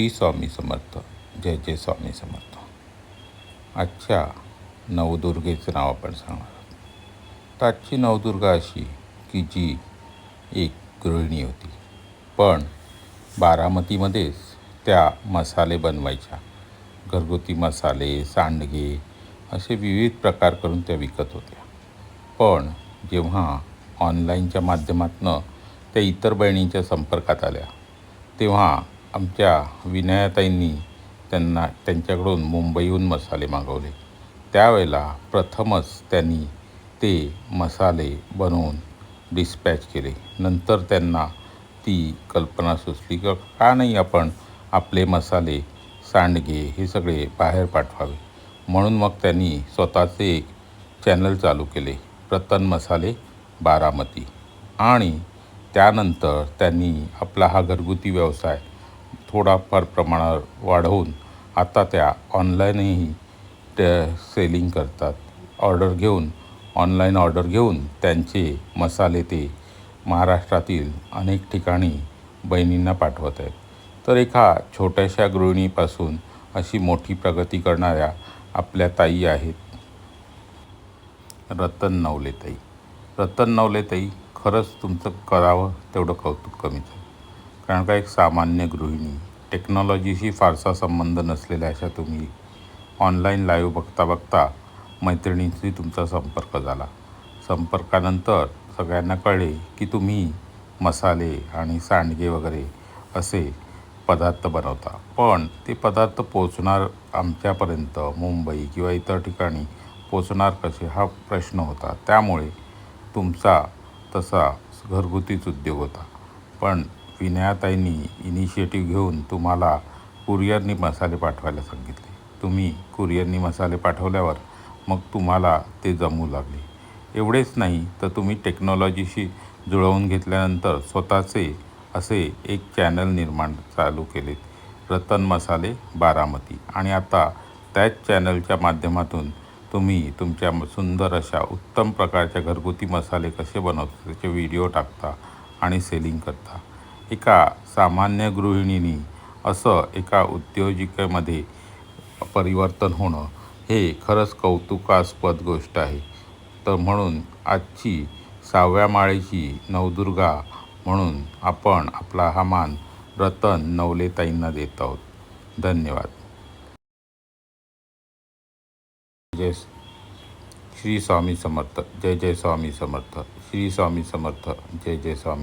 श्री स्वामी समर्थ. जय जय स्वामी समर्थ. आजच्या नवदुर्गेचं नाव आपण सांगणार आहोत. तर आजची नवदुर्गा अशी की जी एक गृहिणी होती, पण बारामतीमध्येच त्या मसाले बनवायच्या. घरगुती मसाले, सांडगे असे विविध प्रकार करून त्या विकत होत्या. पण जेव्हा ऑनलाईनच्या माध्यमातून त्या इतर बहिणींच्या संपर्कात आल्या, तेव्हा आमच्या विनयाताईंनी त्यांच्याकडून मुंबईहून मसाले मागवले. त्यावेळेला प्रथमच त्यांनी ते मसाले बनवून डिस्पॅच केले. नंतर त्यांना ती कल्पना सुचली की का नाही आपण आपले मसाले, सांडगे हे सगळे बाहेर पाठवावे. म्हणून मग त्यांनी स्वतःचे एक चॅनल चालू केले, रतन मसाले बारामती. आणि त्यानंतर त्यांनी आपला हा घरगुती व्यवसाय थोडाफार प्रमाणावर वाढवून आता त्या ऑनलाईनही त्या सेलिंग करतात. ऑनलाईन ऑर्डर घेऊन त्यांचे मसाले ते महाराष्ट्रातील अनेक ठिकाणी बहिणींना पाठवत आहेत. तर एका छोट्याशा गृहिणीपासून अशी मोठी प्रगती करणाऱ्या आपल्या ताई आहेत, रतन नवलेताई. रतन नवलेताई, खरंच तुमचं करावं तेवढं कौतुक कमीच आहे. कारण का एक सामान्य गृहिणी, टेक्नॉलॉजीशी फारसा संबंध नसलेल्या अशा तुम्ही ऑनलाईन लाईव्ह बघता बघता मैत्रिणींशी तुमचा संपर्क झाला. संपर्कानंतर सगळ्यांना कळले की तुम्ही मसाले आणि सांडगे वगैरे असे पदार्थ बनवता. पण ते पदार्थ पोचणार आमच्यापर्यंत मुंबई किंवा इतर ठिकाणी पोचणार कसे हा प्रश्न होता. त्यामुळे तुमचा तसा घरगुतीच उद्योग होता. पण विनयाताईंनी इनिशिएटिव्ह घेऊन तुम्हाला कुरिअरनी मसाले पाठवायला सांगितले. तुम्ही कुरिअरनी मसाले पाठवल्यावर मग तुम्हाला ते जमू लागले. एवढेच नाही तर तुम्ही टेक्नॉलॉजीशी जुळवून घेतल्यानंतर स्वतःचे असे एक चॅनल चालू केले, रतन मसाले बारामती. आणि आता त्याच चॅनलच्या माध्यमातून तुम्ही तुमच्या सुंदर अशा उत्तम प्रकारच्या घरगुती मसाले कसे बनवता त्याचे व्हिडिओ टाकता आणि सेलिंग करता. एका सामान्य गृहिणींनी असं एका उद्योजिकेमध्ये परिवर्तन होणं हे खरंच कौतुकास्पद गोष्ट आहे. तर म्हणून आजची 6व्या माळेची नवदुर्गा म्हणून आपण आपला हा मान रतन नवलेताईंना देत आहोत. धन्यवाद. जय श्री स्वामी समर्थ. जय जय स्वामी समर्थ. श्री स्वामी समर्थ. जय जय स्वामी.